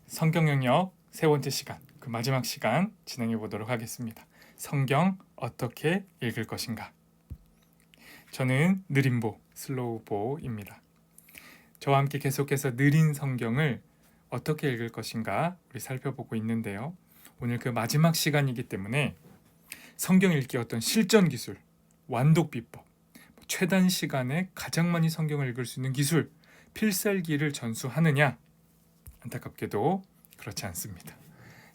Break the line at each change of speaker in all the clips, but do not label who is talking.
성경 영역 세 번째 시간, 그 마지막 시간 진행해 보도록 하겠습니다. 성경 어떻게 읽을 것인가? 저는 느림보, 슬로우보입니다. 저와 함께 계속해서 느린 성경을 어떻게 읽을 것인가 우리 살펴보고 있는데요. 오늘 그 마지막 시간이기 때문에 성경 읽기 어떤 실전 기술, 완독 비법, 최단 시간에 가장 많이 성경을 읽을 수 있는 기술, 필살기를 전수하느냐? 안타깝게도 그렇지 않습니다.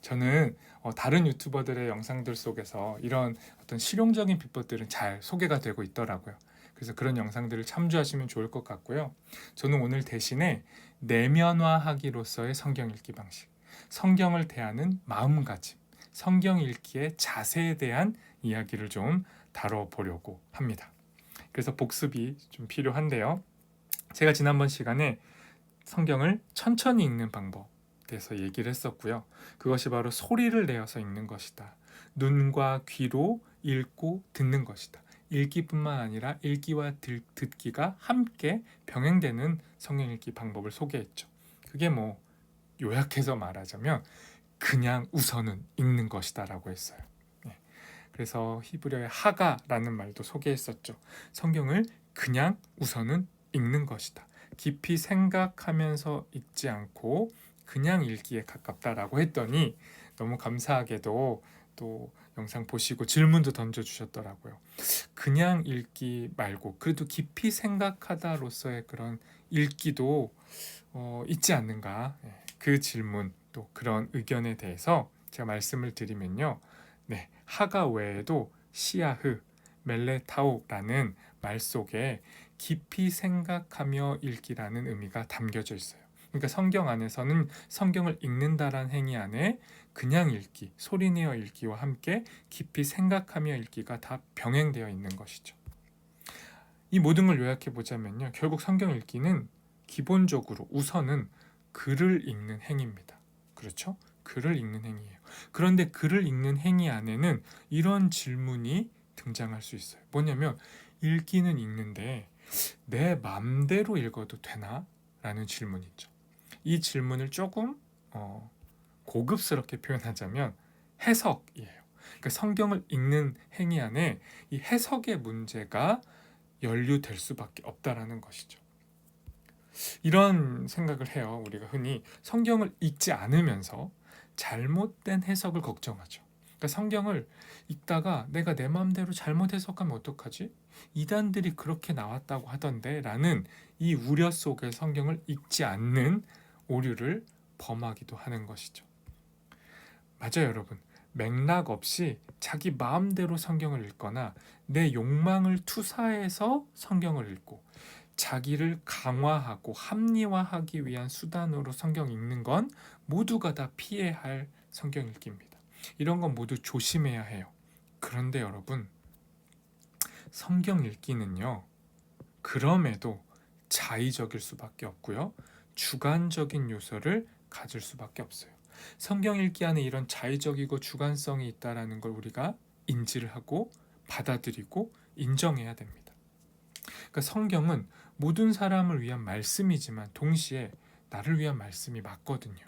저는 다른 유튜버들의 영상들 속에서 이런 어떤 실용적인 비법들은 잘 소개가 되고 있더라고요. 그래서 그런 영상들을 참조하시면 좋을 것 같고요. 저는 오늘 대신에 내면화하기로서의 성경 읽기 방식, 성경을 대하는 마음가짐, 성경 읽기의 자세에 대한 이야기를 좀 다뤄보려고 합니다. 그래서 복습이 좀 필요한데요. 제가 지난번 시간에 성경을 천천히 읽는 방법 대해서 얘기를 했었고요. 그것이 바로 소리를 내어서 읽는 것이다. 눈과 귀로 읽고 듣는 것이다. 읽기뿐만 아니라 읽기와 듣기가 함께 병행되는 성경 읽기 방법을 소개했죠. 그게 요약해서 말하자면 그냥 우선은 읽는 것이다 라고 했어요. 그래서 히브리어의 하가라는 말도 소개했었죠. 성경을 그냥 우선은 읽는 것이다. 깊이 생각하면서 읽지 않고 그냥 읽기에 가깝다라고 했더니 너무 감사하게도 또 영상 보시고 질문도 던져주셨더라고요. 그냥 읽기 말고 그래도 깊이 생각하다로서의 그런 읽기도 있지 않는가? 그 질문 또 그런 의견에 대해서 제가 말씀을 드리면요. 하가 외에도 시야흐, 멜레타오라는 말 속에 깊이 생각하며 읽기라는 의미가 담겨져 있어요. 그러니까 성경 안에서는 성경을 읽는다란 행위 안에 그냥 읽기, 소리내어 읽기와 함께 깊이 생각하며 읽기가 다 병행되어 있는 것이죠. 이 모든 걸 요약해 보자면요. 결국 성경 읽기는 기본적으로 우선은 글을 읽는 행위입니다. 그렇죠? 글을 읽는 행위예요. 그런데 글을 읽는 행위 안에는 이런 질문이 등장할 수 있어요. 뭐냐면 읽기는 읽는데 내 맘대로 읽어도 되나? 라는 질문이 있죠. 이 질문을 조금 고급스럽게 표현하자면 해석이에요. 그러니까 성경을 읽는 행위 안에 이 해석의 문제가 연루될 수밖에 없다라는 것이죠. 이런 생각을 해요. 우리가 흔히 성경을 읽지 않으면서 잘못된 해석을 걱정하죠. 그러니까 성경을 읽다가 내가 내 마음대로 잘못 해석하면 어떡하지? 이단들이 그렇게 나왔다고 하던데 라는 이 우려 속에 성경을 읽지 않는 오류를 범하기도 하는 것이죠. 맞아요, 여러분. 맥락 없이 자기 마음대로 성경을 읽거나 내 욕망을 투사해서 성경을 읽고 자기를 강화하고 합리화하기 위한 수단으로 성경 읽는 건 모두가 다 피해야 할 성경 읽기입니다. 이런 건 모두 조심해야 해요. 그런데 여러분, 성경 읽기는요, 그럼에도 자의적일 수밖에 없고요, 주관적인 요소를 가질 수밖에 없어요. 성경 읽기 안에 이런 자의적이고 주관성이 있다는 걸 우리가 인지를 하고 받아들이고 인정해야 됩니다. 그러니까 성경은 모든 사람을 위한 말씀이지만 동시에 나를 위한 말씀이 맞거든요.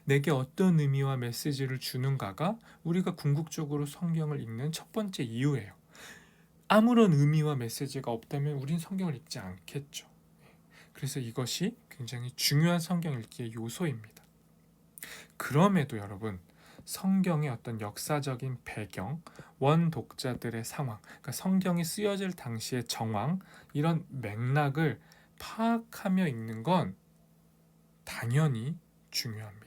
내게 어떤 의미와 메시지를 주는가가 우리가 궁극적으로 성경을 읽는 첫 번째 이유예요. 아무런 의미와 메시지가 없다면 우린 성경을 읽지 않겠죠. 그래서 이것이 굉장히 중요한 성경 읽기의 요소입니다. 그럼에도 여러분, 성경의 어떤 역사적인 배경, 원독자들의 상황, 그러니까 성경이 쓰여질 당시의 정황, 이런 맥락을 파악하며 읽는 건 당연히 중요합니다.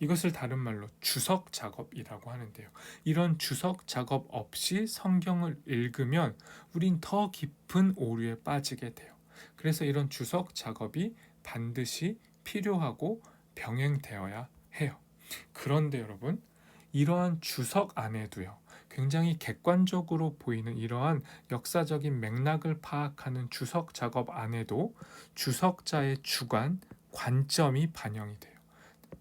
이것을 다른 말로 주석 작업이라고 하는데요. 이런 주석 작업 없이 성경을 읽으면 우린 더 깊은 오류에 빠지게 돼요. 그래서 이런 주석 작업이 반드시 필요하고 병행되어야 해요. 그런데 여러분, 이러한 주석 안에도요, 굉장히 객관적으로 보이는 이러한 역사적인 맥락을 파악하는 주석 작업 안에도 주석자의 주관, 관점이 반영이 돼요.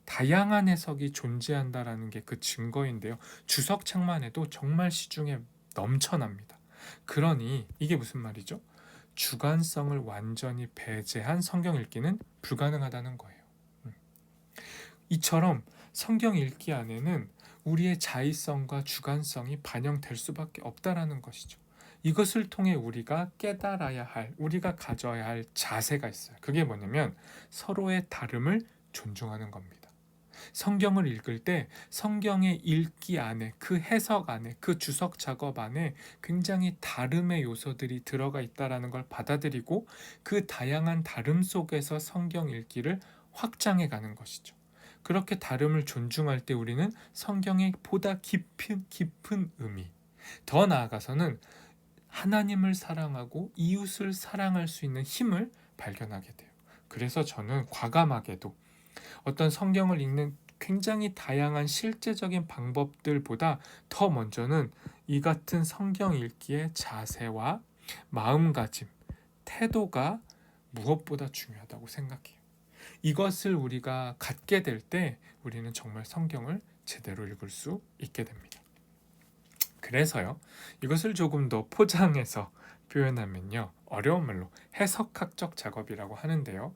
다양한 해석이 존재한다라는 게 그 증거인데요. 주석책만 해도 정말 시중에 넘쳐납니다. 그러니 이게 무슨 말이죠? 주관성을 완전히 배제한 성경 읽기는 불가능하다는 거예요. 이처럼 성경 읽기 안에는 우리의 자의성과 주관성이 반영될 수밖에 없다라는 것이죠. 이것을 통해 우리가 깨달아야 할, 우리가 가져야 할 자세가 있어요. 그게 뭐냐면 서로의 다름을 존중하는 겁니다. 성경을 읽을 때 성경의 읽기 안에, 그 해석 안에, 그 주석 작업 안에 굉장히 다름의 요소들이 들어가 있다라는 걸 받아들이고 그 다양한 다름 속에서 성경 읽기를 확장해 가는 것이죠. 그렇게 다름을 존중할 때 우리는 성경의 보다 깊은 의미, 더 나아가서는 하나님을 사랑하고 이웃을 사랑할 수 있는 힘을 발견하게 돼요. 그래서 저는 과감하게도 어떤 성경을 읽는 굉장히 다양한 실제적인 방법들보다 더 먼저는 이 같은 성경 읽기의 자세와 마음가짐, 태도가 무엇보다 중요하다고 생각해요. 이것을 우리가 갖게 될 때 우리는 정말 성경을 제대로 읽을 수 있게 됩니다. 그래서요, 이것을 조금 더 포장해서 표현하면요, 어려운 말로 해석학적 작업이라고 하는데요,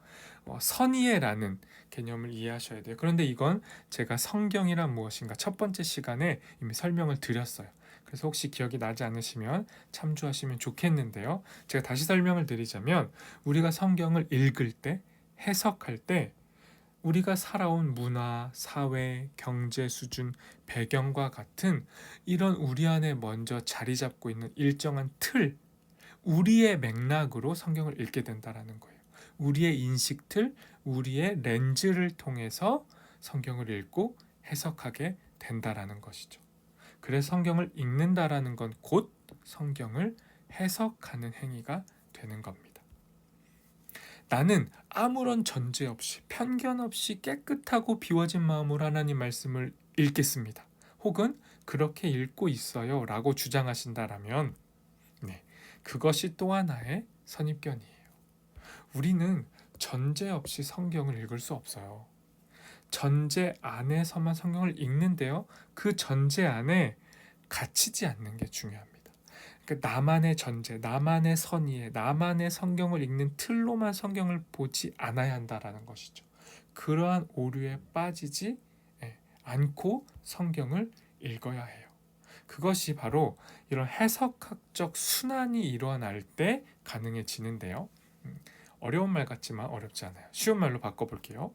선의해라는 개념을 이해하셔야 돼요. 그런데 이건 제가 성경이란 무엇인가 첫 번째 시간에 이미 설명을 드렸어요. 그래서 혹시 기억이 나지 않으시면 참조하시면 좋겠는데요, 제가 다시 설명을 드리자면 우리가 성경을 읽을 때, 해석할 때 우리가 살아온 문화, 사회, 경제 수준, 배경과 같은 이런 우리 안에 먼저 자리 잡고 있는 일정한 틀, 우리의 맥락으로 성경을 읽게 된다라는 거예요. 우리의 인식 틀, 우리의 렌즈를 통해서 성경을 읽고 해석하게 된다라는 것이죠. 그래서 성경을 읽는다라는 건 곧 성경을 해석하는 행위가 되는 겁니다. 나는 아무런 전제 없이 편견 없이 깨끗하고 비워진 마음으로 하나님 말씀을 읽겠습니다. 혹은 그렇게 읽고 있어요 라고 주장하신다라면 그것이 또 하나의 선입견이에요. 우리는 전제 없이 성경을 읽을 수 없어요. 전제 안에서만 성경을 읽는데요, 그 전제 안에 갇히지 않는 게 중요합니다. 그러니까 나만의 전제, 나만의 선의에, 나만의 성경을 읽는 틀로만 성경을 보지 않아야 한다라는 것이죠. 그러한 오류에 빠지지 않고 성경을 읽어야 해요. 그것이 바로 이런 해석학적 순환이 일어날 때 가능해지는데요. 어려운 말 같지만 어렵지 않아요. 쉬운 말로 바꿔볼게요.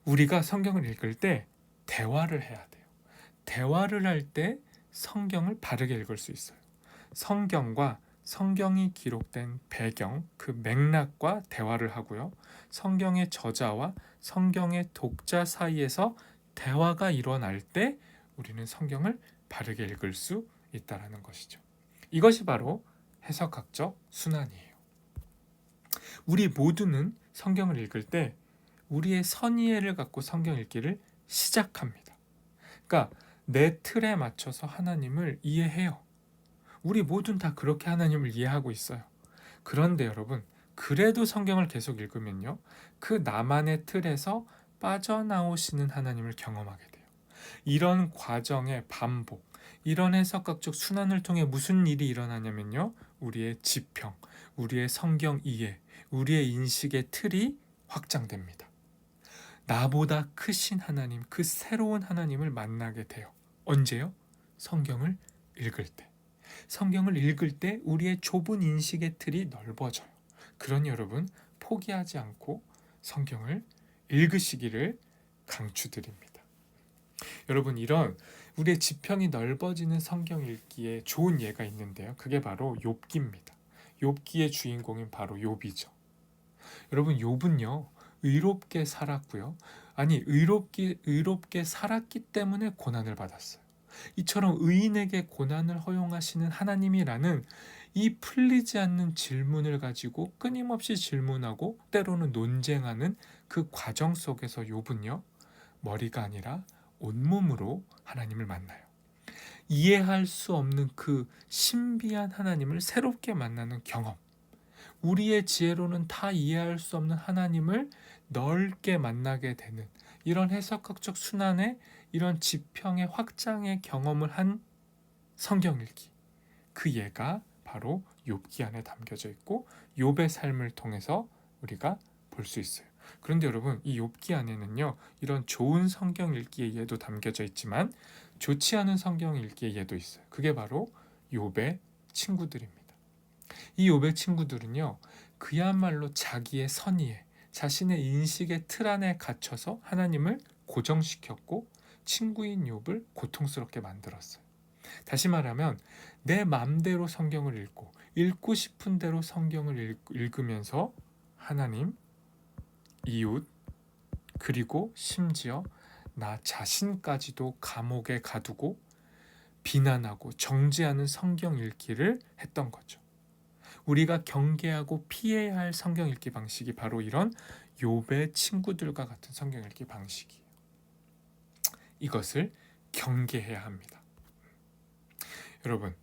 우리가 성경을 읽을 때 대화를 해야 돼요. 대화를 할 때 성경을 바르게 읽을 수 있어요. 성경과 성경이 기록된 배경, 그 맥락과 대화를 하고요. 성경의 저자와 성경의 독자 사이에서 대화가 일어날 때 우리는 성경을 바르게 읽을 수 있다는 것이죠. 이것이 바로 해석학적 순환이에요. 우리 모두는 성경을 읽을 때 우리의 선의를 갖고 성경 읽기를 시작합니다. 그러니까 내 틀에 맞춰서 하나님을 이해해요. 우리 모두는 다 그렇게 하나님을 이해하고 있어요. 그런데 여러분, 그래도 성경을 계속 읽으면요, 그 나만의 틀에서 빠져나오시는 하나님을 경험하게 돼요. 이런 과정의 반복, 이런 해석학적 순환을 통해 무슨 일이 일어나냐면요, 우리의 지평, 우리의 성경 이해, 우리의 인식의 틀이 확장됩니다. 나보다 크신 하나님, 그 새로운 하나님을 만나게 돼요. 언제요? 성경을 읽을 때. 성경을 읽을 때 우리의 좁은 인식의 틀이 넓어져요. 그러니 여러분, 포기하지 않고 성경을 읽으시기를 강추드립니다. 여러분, 이런 우리의 지평이 넓어지는 성경 읽기에 좋은 예가 있는데요, 그게 바로 욥기입니다. 욥기의 주인공인 바로 욥이죠. 여러분, 욥은요, 의롭게 살았고요. 아니, 의롭게 살았기 때문에 고난을 받았어요. 이처럼 의인에게 고난을 허용하시는 하나님이라는 이 풀리지 않는 질문을 가지고 끊임없이 질문하고 때로는 논쟁하는 그 과정 속에서 욥은요, 머리가 아니라 온몸으로 하나님을 만나요. 이해할 수 없는 그 신비한 하나님을 새롭게 만나는 경험, 우리의 지혜로는 다 이해할 수 없는 하나님을 넓게 만나게 되는 이런 해석학적 순환의 이런 지평의 확장의 경험을 한 성경 읽기, 그 예가 바로 욥기 안에 담겨져 있고 욥의 삶을 통해서 우리가 볼 수 있어요. 그런데 여러분, 이 욥기 안에는요, 이런 좋은 성경 읽기의 예도 담겨져 있지만 좋지 않은 성경 읽기의 예도 있어요. 그게 바로 욥의 친구들입니다. 이 욥의 친구들은요, 그야말로 자기의 선의에, 자신의 인식의 틀 안에 갇혀서 하나님을 고정시켰고 친구인 욥을 고통스럽게 만들었어요. 다시 말하면 내 맘대로 성경을 읽고 싶은 대로 성경을 읽으면서 하나님, 이웃, 그리고 심지어 나 자신까지도 감옥에 가두고 비난하고 정죄하는 성경 읽기를 했던 거죠. 우리가 경계하고 피해야 할 성경 읽기 방식이 바로 이런 욥의 친구들과 같은 성경 읽기 방식이에요. 이것을 경계해야 합니다. 여러분,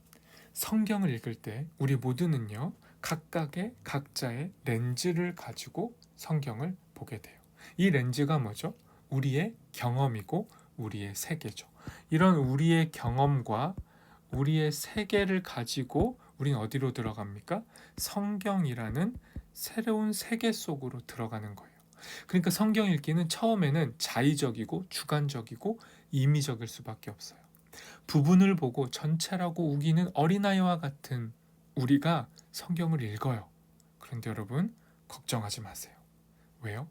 성경을 읽을 때 우리 모두는요, 각자의 렌즈를 가지고 성경을 보게 돼요. 이 렌즈가 뭐죠? 우리의 경험이고 우리의 세계죠. 이런 우리의 경험과 우리의 세계를 가지고 우리는 어디로 들어갑니까? 성경이라는 새로운 세계 속으로 들어가는 거예요. 그러니까 성경 읽기는 처음에는 자의적이고 주관적이고 임의적일 수밖에 없어요. 부분을 보고 전체라고 우기는 어린아이와 같은 우리가 성경을 읽어요. 그런데 여러분, 걱정하지 마세요. 왜요?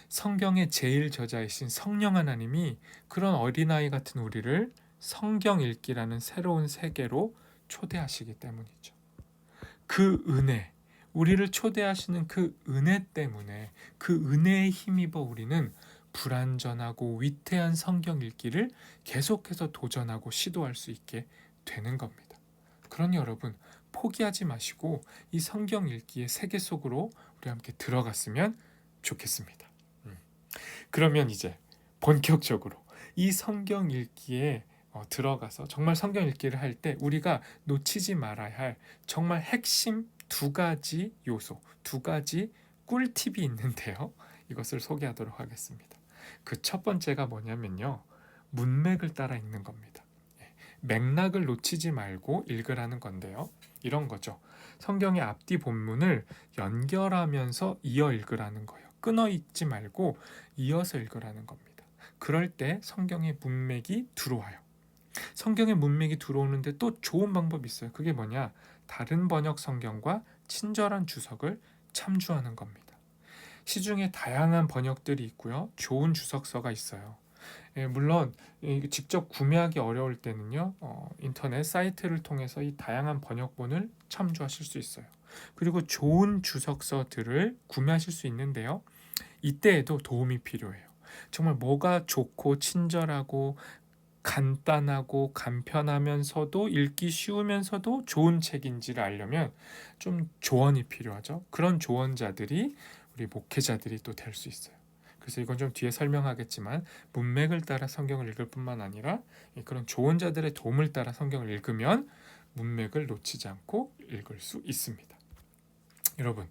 성경의 제일 저자이신 성령 하나님이 그런 어린아이 같은 우리를 성경 읽기라는 새로운 세계로 초대하시기 때문이죠. 그 은혜, 우리를 초대하시는 그 은혜 때문에 그 은혜에 힘입어 우리는 불완전하고 위태한 성경 읽기를 계속해서 도전하고 시도할 수 있게 되는 겁니다. 그러니 여러분, 포기하지 마시고 이 성경 읽기의 세계 속으로 우리 함께 들어갔으면 좋겠습니다. 그러면 이제 본격적으로 이 성경 읽기에 들어가서 정말 성경 읽기를 할 때 우리가 놓치지 말아야 할 정말 핵심 두 가지 요소, 두 가지 꿀팁이 있는데요. 이것을 소개하도록 하겠습니다. 그 첫 번째가 뭐냐면요, 문맥을 따라 읽는 겁니다. 맥락을 놓치지 말고 읽으라는 건데요. 이런 거죠. 성경의 앞뒤 본문을 연결하면서 이어 읽으라는 거예요. 끊어 읽지 말고 이어서 읽으라는 겁니다. 그럴 때 성경의 문맥이 들어와요. 성경의 문맥이 들어오는데 또 좋은 방법이 있어요. 그게 뭐냐? 다른 번역 성경과 친절한 주석을 참조하는 겁니다. 시중에 다양한 번역들이 있고요. 좋은 주석서가 있어요. 물론 직접 구매하기 어려울 때는요, 인터넷 사이트를 통해서 이 다양한 번역본을 참조하실 수 있어요. 그리고 좋은 주석서들을 구매하실 수 있는데요, 이때에도 도움이 필요해요. 정말 뭐가 좋고 친절하고 간단하고 간편하면서도 읽기 쉬우면서도 좋은 책인지를 알려면 좀 조언이 필요하죠. 그런 조언자들이 우리 목회자들이 또 될 수 있어요. 그래서 이건 좀 뒤에 설명하겠지만 문맥을 따라 성경을 읽을 뿐만 아니라 그런 조언자들의 도움을 따라 성경을 읽으면 문맥을 놓치지 않고 읽을 수 있습니다. 여러분,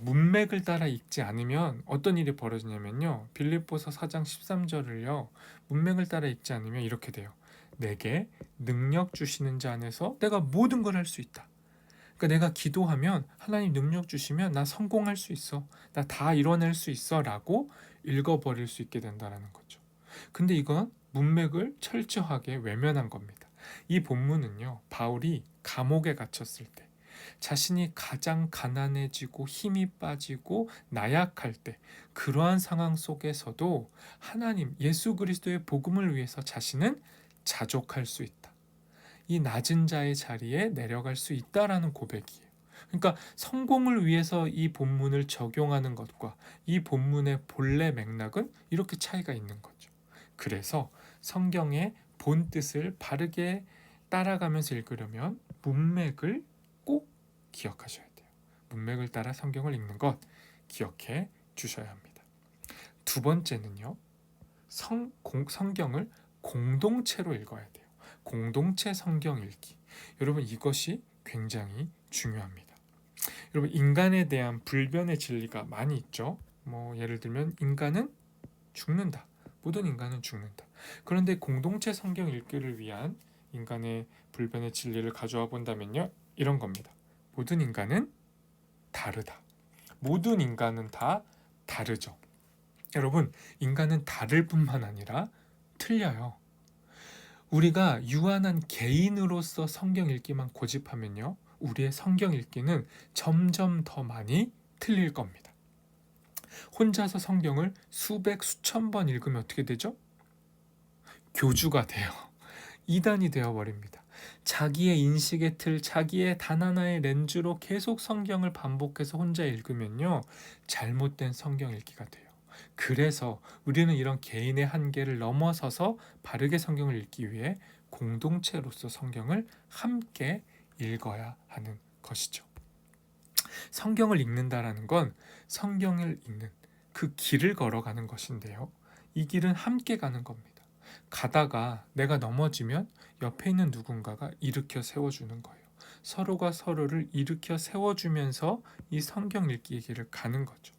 문맥을 따라 읽지 않으면 어떤 일이 벌어지냐면요, 빌립보서 4장 13절을요 문맥을 따라 읽지 않으면 이렇게 돼요. 내게 능력 주시는 자 안에서 내가 모든 걸 할 수 있다. 그러니까 내가 기도하면 하나님 능력 주시면 나 성공할 수 있어, 나 다 이뤄낼 수 있어 라고 읽어버릴 수 있게 된다는 거죠. 근데 이건 문맥을 철저하게 외면한 겁니다. 이 본문은요, 바울이 감옥에 갇혔을 때, 자신이 가장 가난해지고 힘이 빠지고 나약할 때, 그러한 상황 속에서도 하나님 예수 그리스도의 복음을 위해서 자신은 자족할 수 있다, 이 낮은 자의 자리에 내려갈 수 있다라는 고백이에요. 그러니까 성공을 위해서 이 본문을 적용하는 것과 이 본문의 본래 맥락은 이렇게 차이가 있는 거죠. 그래서 성경의 본 뜻을 바르게 따라가면서 읽으려면 문맥을 꼭 기억하셔야 돼요. 문맥을 따라 성경을 읽는 것 기억해 주셔야 합니다. 두 번째는요, 성경을 공동체로 읽어야 돼요. 공동체 성경 읽기. 여러분, 이것이 굉장히 중요합니다. 여러분, 인간에 대한 불변의 진리가 많이 있죠. 예를 들면 인간은 죽는다. 모든 인간은 죽는다. 그런데 공동체 성경 읽기를 위한 인간의 불변의 진리를 가져와 본다면요, 이런 겁니다. 모든 인간은 다르다. 모든 인간은 다 다르죠. 여러분, 인간은 다를 뿐만 아니라 틀려요. 우리가 유한한 개인으로서 성경 읽기만 고집하면요, 우리의 성경 읽기는 점점 더 많이 틀릴 겁니다. 혼자서 성경을 수백 수천 번 읽으면 어떻게 되죠? 교주가 돼요. 이단이 되어버립니다. 자기의 인식의 틀, 자기의 단 하나의 렌즈로 계속 성경을 반복해서 혼자 읽으면요, 잘못된 성경 읽기가 돼요. 그래서 우리는 이런 개인의 한계를 넘어서서 바르게 성경을 읽기 위해 공동체로서 성경을 함께 읽어야 하는 것이죠. 성경을 읽는다라는 건 성경을 읽는 그 길을 걸어가는 것인데요, 이 길은 함께 가는 겁니다. 가다가 내가 넘어지면 옆에 있는 누군가가 일으켜 세워주는 거예요. 서로가 서로를 일으켜 세워주면서 이 성경 읽기의 길을 가는 거죠.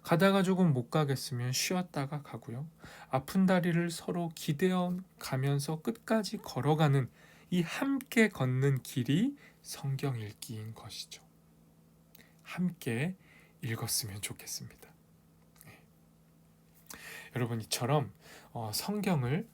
가다가 조금 못 가겠으면 쉬었다가 가고요. 아픈 다리를 서로 기대어 가면서 끝까지 걸어가는 이 함께 걷는 길이 성경 읽기인 것이죠. 함께 읽었으면 좋겠습니다. 네. 여러분, 이처럼 성경을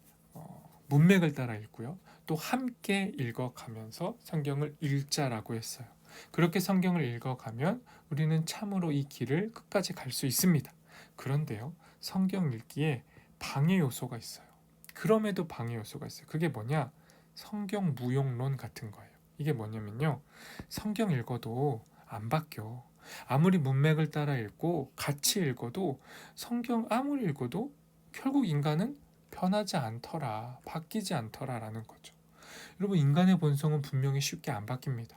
문맥을 따라 읽고요, 또 함께 읽어가면서 성경을 읽자라고 했어요. 그렇게 성경을 읽어가면 우리는 참으로 이 길을 끝까지 갈 수 있습니다. 그런데요, 성경 읽기에 방해 요소가 있어요. 그럼에도 방해 요소가 있어요. 그게 뭐냐? 성경 무용론 같은 거예요. 이게 뭐냐면요, 성경 읽어도 안 바뀌어. 아무리 문맥을 따라 읽고 같이 읽어도, 성경 아무리 읽어도 결국 인간은 변하지 않더라, 바뀌지 않더라라는 거죠. 여러분, 인간의 본성은 분명히 쉽게 안 바뀝니다.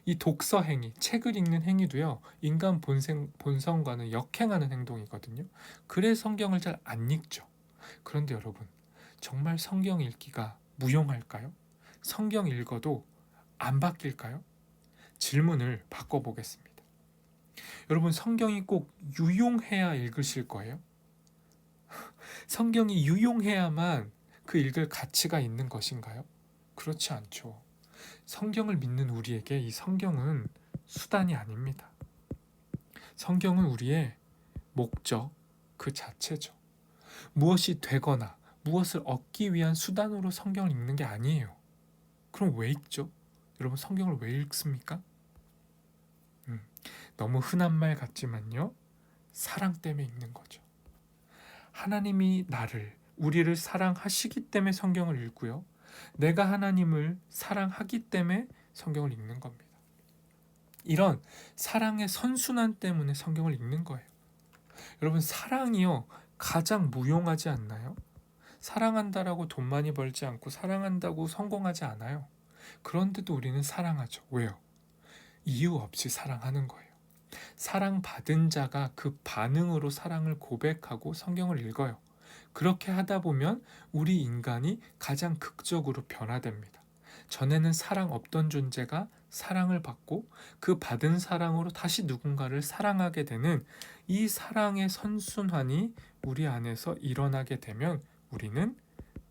이 독서 행위, 책을 읽는 행위도요, 인간 본성과는 역행하는 행동이거든요. 그래서 성경을 잘 안 읽죠. 그런데 여러분, 정말 성경 읽기가 무용할까요? 성경 읽어도 안 바뀔까요? 질문을 바꿔보겠습니다. 여러분, 성경이 꼭 유용해야 읽으실 거예요? 성경이 유용해야만 그 읽을 가치가 있는 것인가요? 그렇지 않죠. 성경을 믿는 우리에게 이 성경은 수단이 아닙니다. 성경은 우리의 목적 그 자체죠. 무엇이 되거나 무엇을 얻기 위한 수단으로 성경을 읽는 게 아니에요. 그럼 왜 읽죠? 여러분, 성경을 왜 읽습니까? 너무 흔한 말 같지만요, 사랑 때문에 읽는 거죠. 하나님이 우리를 사랑하시기 때문에 성경을 읽고요, 내가 하나님을 사랑하기 때문에 성경을 읽는 겁니다. 이런 사랑의 선순환 때문에 성경을 읽는 거예요. 여러분, 사랑이요, 가장 무용하지 않나요? 사랑한다라고 돈 많이 벌지 않고, 사랑한다고 성공하지 않아요. 그런데도 우리는 사랑하죠. 왜요? 이유 없이 사랑하는 거예요. 사랑받은 자가 그 반응으로 사랑을 고백하고 성경을 읽어요. 그렇게 하다 보면 우리 인간이 가장 극적으로 변화됩니다. 전에는 사랑 없던 존재가 사랑을 받고 그 받은 사랑으로 다시 누군가를 사랑하게 되는 이 사랑의 선순환이 우리 안에서 일어나게 되면 우리는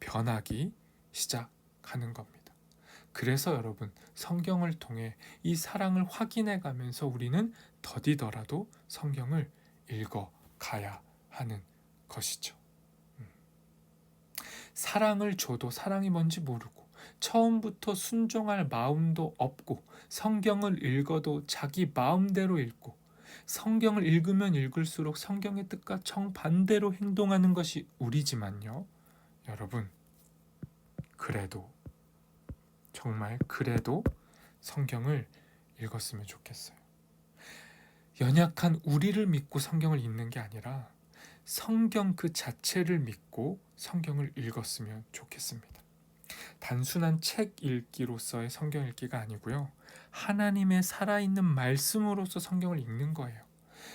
변하기 시작하는 겁니다. 그래서 여러분, 성경을 통해 이 사랑을 확인해 가면서 우리는 더디더라도 성경을 읽어 가야 하는 것이죠. 사랑을 줘도 사랑이 뭔지 모르고, 처음부터 순종할 마음도 없고, 성경을 읽어도 자기 마음대로 읽고, 성경을 읽으면 읽을수록 성경의 뜻과 정반대로 행동하는 것이 우리지만요, 여러분, 정말 그래도 성경을 읽었으면 좋겠어요. 연약한 우리를 믿고 성경을 읽는 게 아니라 성경 그 자체를 믿고 성경을 읽었으면 좋겠습니다. 단순한 책 읽기로서의 성경 읽기가 아니고요, 하나님의 살아있는 말씀으로서 성경을 읽는 거예요.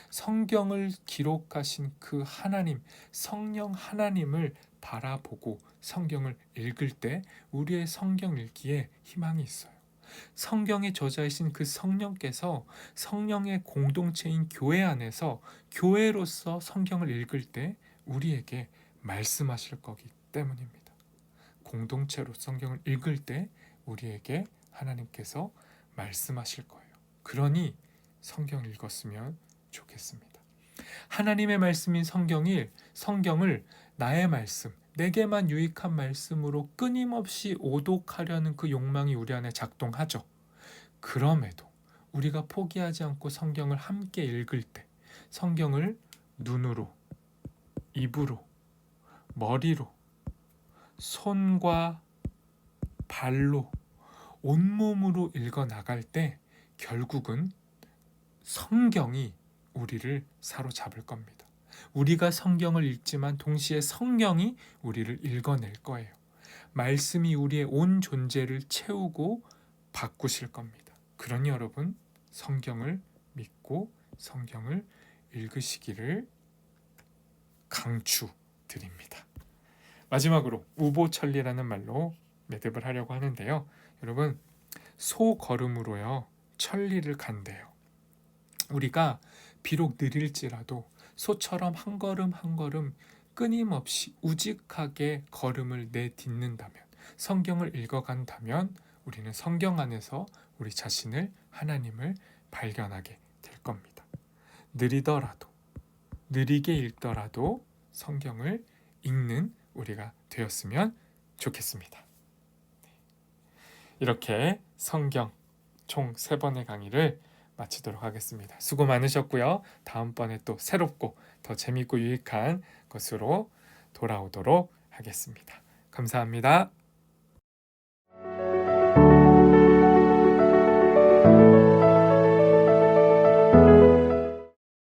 성경을 기록하신 그 하나님, 성령 하나님을 바라보고 성경을 읽을 때 우리의 성경 읽기에 희망이 있어요. 성경의 저자이신 그 성령께서 성령의 공동체인 교회 안에서 교회로서 성경을 읽을 때 우리에게 말씀하실 거기 때문입니다. 공동체로 성경을 읽을 때 우리에게 하나님께서 말씀하실 거예요. 그러니 성경을 읽었으면 좋겠습니다. 하나님의 말씀인 성경을 나의 말씀, 내게만 유익한 말씀으로 끊임없이 오독하려는 그 욕망이 우리 안에 작동하죠. 그럼에도 우리가 포기하지 않고 성경을 함께 읽을 때 성경을 눈으로, 입으로, 머리로, 손과 발로, 온몸으로 읽어 나갈 때 결국은 성경이 우리를 사로잡을 겁니다. 우리가 성경을 읽지만 동시에 성경이 우리를 읽어낼 거예요. 말씀이 우리의 온 존재를 채우고 바꾸실 겁니다. 그러니 여러분, 성경을 믿고 성경을 읽으시기를 강추드립니다. 마지막으로 우보천리라는 말로 매듭을 하려고 하는데요. 여러분, 소걸음으로요 천리를 간대요. 우리가 비록 느릴지라도 소처럼 한 걸음 한 걸음 끊임없이 우직하게 걸음을 내딛는다면, 성경을 읽어간다면 우리는 성경 안에서 우리 자신을, 하나님을 발견하게 될 겁니다. 느리더라도, 느리게 읽더라도 성경을 읽는 우리가 되었으면 좋겠습니다. 이렇게 성경 총 3번의 강의를 마치도록 하겠습니다. 수고 많으셨고요. 다음번에 또 새롭고 더 재밌고 유익한 것으로 돌아오도록 하겠습니다. 감사합니다.